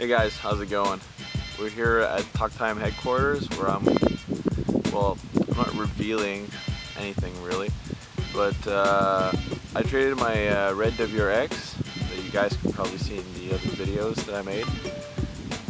Hey guys, how's it going? We're here at Talk Time headquarters where I'm not revealing anything really, but I traded my red WRX that you guys can probably see in the other videos that I made.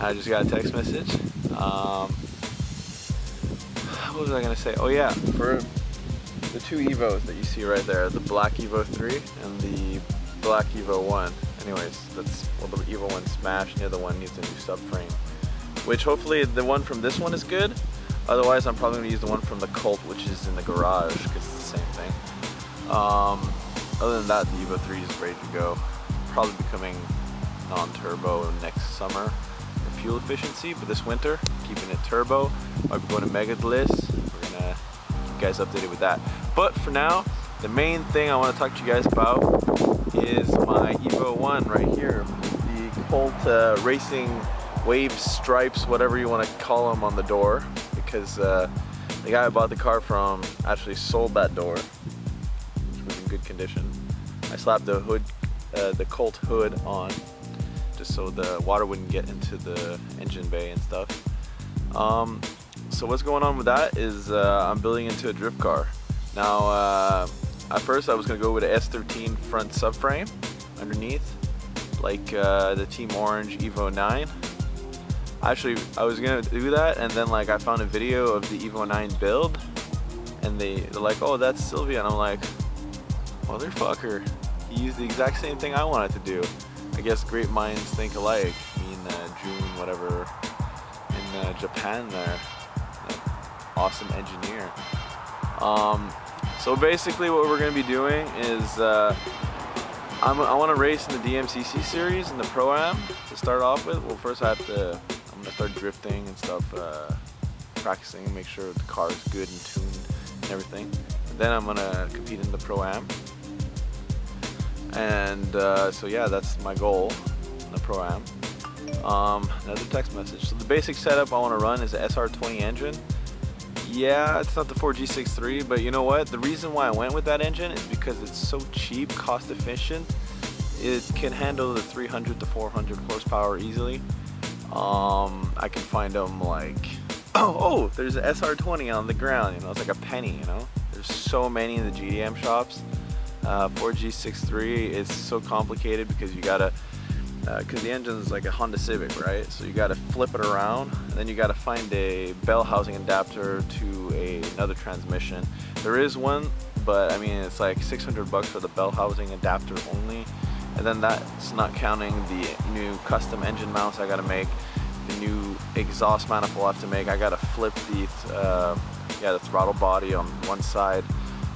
I just got a text message. What was I gonna say? Oh yeah, for the two Evos that you see right there, the black Evo 3 and the black Evo 1. Anyways, that's, well, the Evo 1 smashed, and the other one needs a new subframe. Which hopefully the one from this one is good. Otherwise, I'm probably gonna use the one from the Colt, which is in the garage, because it's the same thing. Other than that, the Evo 3 is ready to go. Probably becoming non-turbo next summer for fuel efficiency, but this winter, keeping it turbo. I'll be going to Mega Bliss. We're gonna keep you guys updated with that. But for now, the main thing I want to talk to you guys about is my Evo 1 right here. The Colt Racing Wave Stripes, whatever you want to call them, on the door. Because the guy I bought the car from actually sold that door, which was in good condition. I slapped the hood, the Colt hood on, just so the water wouldn't get into the engine bay and stuff. So what's going on with that is I'm building into a drift car. Now, at first I was going to go with an S13 front subframe underneath, like the Team Orange Evo 9. Actually, I was going to do that, and then like I found a video of the Evo 9 build, and they're like, oh, that's Sylvia, and I'm like, motherfucker, he used the exact same thing I wanted to do. I guess great minds think alike. Me and June, whatever, in Japan there, awesome engineer. So basically what we're going to be doing is I want to race in the DMCC series in the Pro-Am to start off with. Well, first I'm going to start drifting and stuff, practicing and make sure the car is good and tuned and everything. And then I'm going to compete in the Pro-Am. And so yeah, that's my goal in the Pro-Am. Another text message. So the basic setup I want to run is an SR20 engine. Yeah, it's not the 4G63, but you know what? The reason why I went with that engine is because it's so cheap, cost efficient. It can handle the 300 to 400 horsepower easily. I can find them like, oh, there's an SR20 on the ground, you know, it's like a penny, you know? There's so many in the GDM shops. 4G63 is so complicated because you gotta, because the engine is like a Honda Civic, right? So you gotta flip it around, and then you gotta find a bell housing adapter to another transmission. There is one, but I mean, it's like $600 for the bell housing adapter only. And then that's not counting the new custom engine mounts I gotta make, the new exhaust manifold I have to make. I gotta flip the throttle body on one side.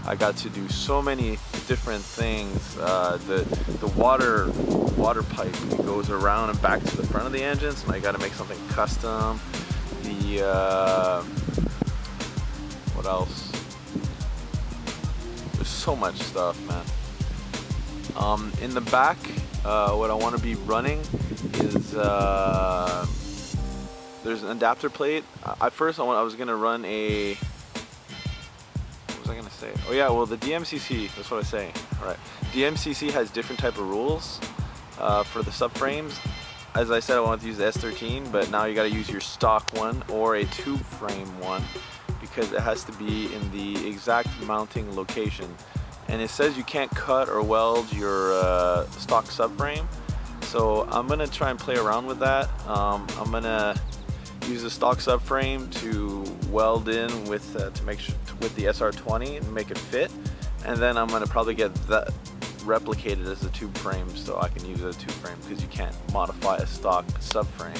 I got to do so many different things. The water pipe goes around and back to the front of the engine, so I got to make something custom. What else? There's so much stuff, man. In the back, what I want to be running is there's an adapter plate. At first, I was gonna run a. What was I gonna say? Oh yeah, well, the DMCC, that's what I was saying. All right, DMCC has different type of rules for the subframes. As I said, I wanted to use the S13, but now you got to use your stock one or a tube frame one, because it has to be in the exact mounting location. And it says you can't cut or weld your stock subframe, so I'm gonna try and play around with that. I'm gonna use the stock subframe to weld in with to make sure with the SR20 and make it fit, and then I'm gonna probably get that replicated as a tube frame, so I can use it as a tube frame, because you can't modify a stock subframe.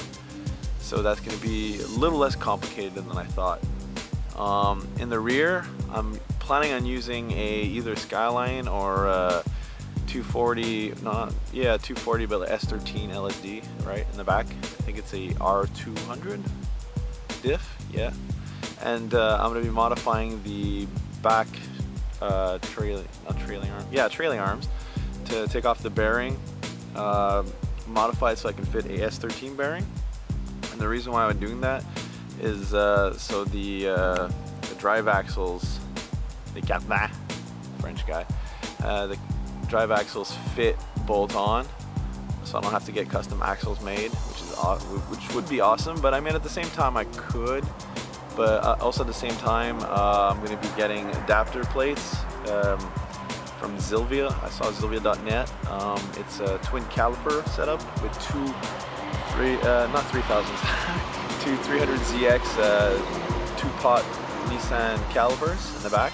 So that's gonna be a little less complicated than I thought. In the rear, I'm planning on using either Skyline or 240, 240, but S13 LSD, right in the back. I think it's a R200 diff, yeah. And I'm going to be modifying the back trailing arms to take off the bearing, modify it so I can fit a S13 bearing. And the reason why I'm doing that is so the drive axles, French guy, the drive axles fit bolt on, so I don't have to get custom axles made, which is which would be awesome. But I mean, at the same time, I could. But also at the same time, I'm going to be getting adapter plates from Zilvia. I saw Zilvia.net. It's a twin caliper setup with two 300ZX 2-pot Nissan calipers in the back.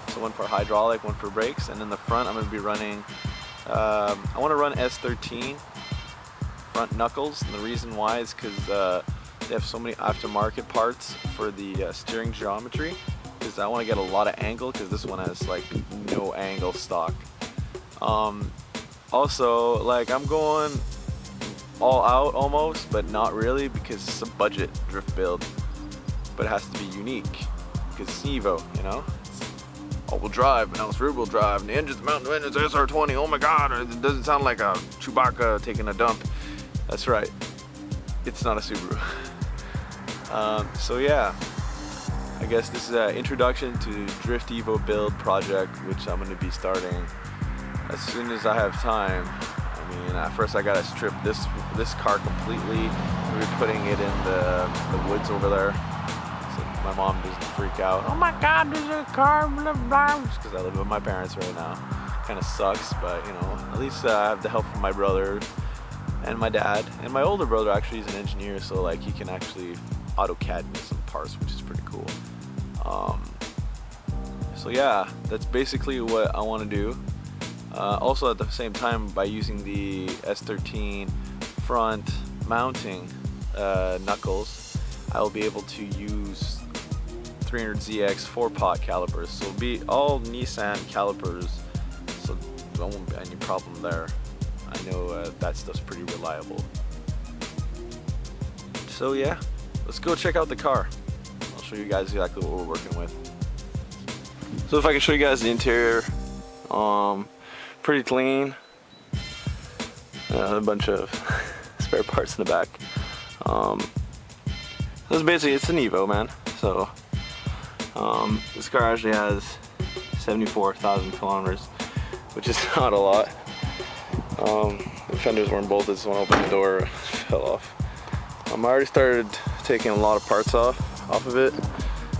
So one for hydraulic, one for brakes, and in the front I'm going to be running, I want to run S13 front knuckles, and the reason why is because they have so many aftermarket parts for the steering geometry, because I want to get a lot of angle, because this one has like no angle stock. Also, like, I'm going all out almost, but not really, because it's a budget drift build, but it has to be unique because it's Evo, you know. It's all-wheel drive, but now it's rear-wheel drive, and the engine's mountain engine's SR20. Oh my God, it doesn't sound like a Chewbacca taking a dump. That's right, it's not a Subaru. So yeah, I guess this is an introduction to Drift Evo build project, which I'm going to be starting as soon as I have time. I mean, at first I gotta strip this car completely. We're putting it in the woods over there, so my mom doesn't freak out. Oh my God, there's a car, blah, blah. Just because I live with my parents right now. Kind of sucks, but you know, at least I have the help from my brother and my dad, and my older brother actually is an engineer, so like he can actually AutoCAD me some parts, which is pretty cool. So yeah, that's basically what I want to do. Also at the same time, by using the S13 front mounting knuckles, I will be able to use 300ZX 4-pot calipers. So it'll be all Nissan calipers, so there won't be any problem there. I know that stuff's pretty reliable. So yeah, let's go check out the car. I'll show you guys exactly what we're working with. So if I can show you guys the interior, pretty clean. A bunch of spare parts in the back. This basically, it's an Evo, man. So this car actually has 74,000 kilometers, which is not a lot. The fenders weren't bolted, so when I opened the door, it fell off. I already started taking a lot of parts off of it,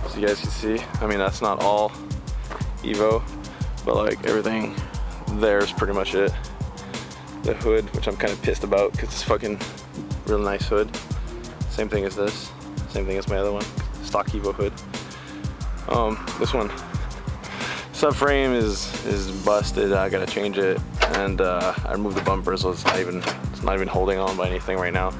as you guys can see. I mean, that's not all Evo, but like everything there's pretty much it. The hood, which I'm kind of pissed about because it's fucking real nice hood. Same thing as this. Same thing as my other one. Stock Evo hood. This one, subframe is busted. I gotta change it, and I removed the bumper, so it's not even holding on by anything right now.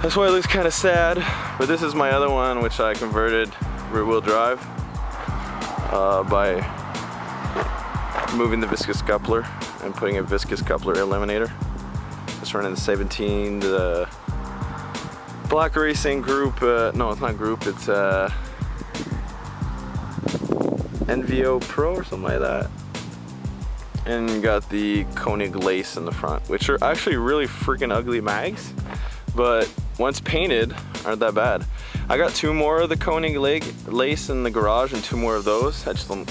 That's why it looks kind of sad. But this is my other one, which I converted rear-wheel drive by removing the viscous coupler and putting a viscous coupler eliminator. Just running the 17, the Black Racing Group, no, it's not Group, it's NVO Pro or something like that. And got the Koenig lace in the front, which are actually really freaking ugly mags, but once painted, aren't that bad. I got 2 more of the Koenig lace in the garage and 2 more of those. I just don't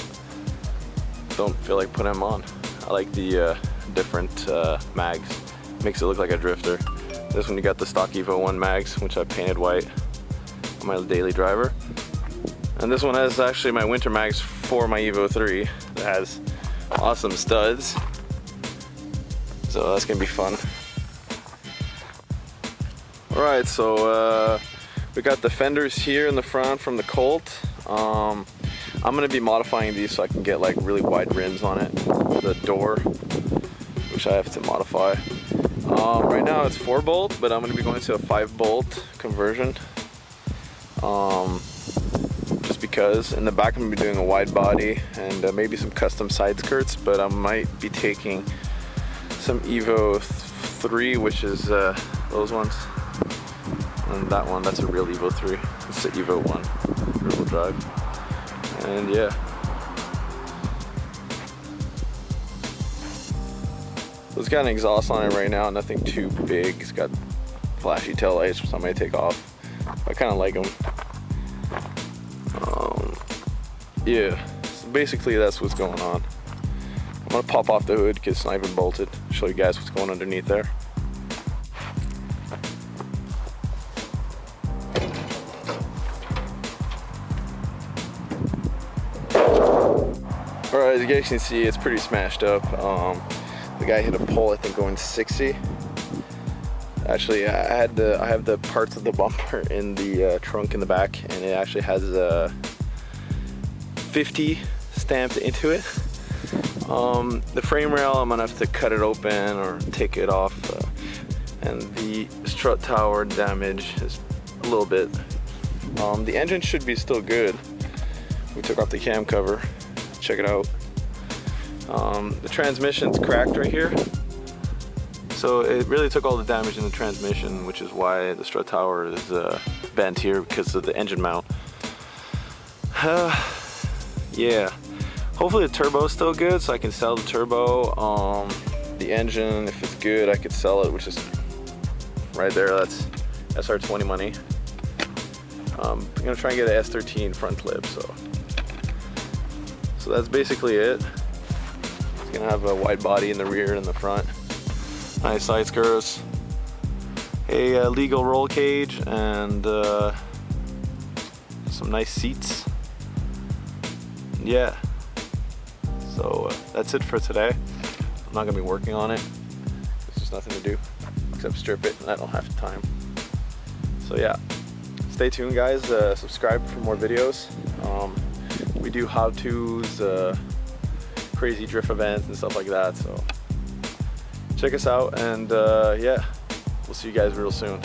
feel like putting them on. I like the different mags. Makes it look like a drifter. This one, you got the stock Evo 1 mags, which I painted white on my daily driver. And this one has actually my winter mags for my Evo 3 that has awesome studs. So that's gonna be fun. Alright, so we got the fenders here in the front from the Colt. I'm gonna be modifying these so I can get like really wide rims on it. The door, which I have to modify. Right now it's 4-bolt, but I'm gonna be going to a 5-bolt conversion. Just because in the back I'm gonna be doing a wide body and maybe some custom side skirts, but I might be taking some Evo 3, which is those ones. And that one, that's a real Evo 3. It's the Evo 1 rear-wheel drive. And yeah. So it's got an exhaust on it right now, nothing too big. It's got flashy tail lights, which I might take off. I kind of like them. Yeah, so basically that's what's going on. I'm gonna pop off the hood because it's not even bolted. Show you guys what's going underneath there. as you guys can see, it's pretty smashed up. The guy hit a pole, I think, going 60. Actually, I have the parts of the bumper in the trunk in the back, and it actually has a 50 stamped into it. The frame rail, I'm gonna have to cut it open or take it off, and the strut tower damage is a little bit. The engine should be still good. We took off the cam cover. Check it out. The transmission's cracked right here. So it really took all the damage in the transmission, which is why the strut tower is bent here because of the engine mount. Yeah. Hopefully the turbo's still good, so I can sell the turbo. The engine, if it's good, I could sell it, which is right there. That's SR20 money. I'm gonna try and get an S13 front lip, so that's basically it. It's gonna have a wide body in the rear and the front. Nice side skirts, a legal roll cage, and some nice seats. Yeah. So that's it for today. I'm not gonna be working on it. There's just nothing to do except strip it, and I don't have time. So yeah, stay tuned, guys. Subscribe for more videos. We do how-tos, crazy drift events and stuff like that. So check us out, and yeah, we'll see you guys real soon.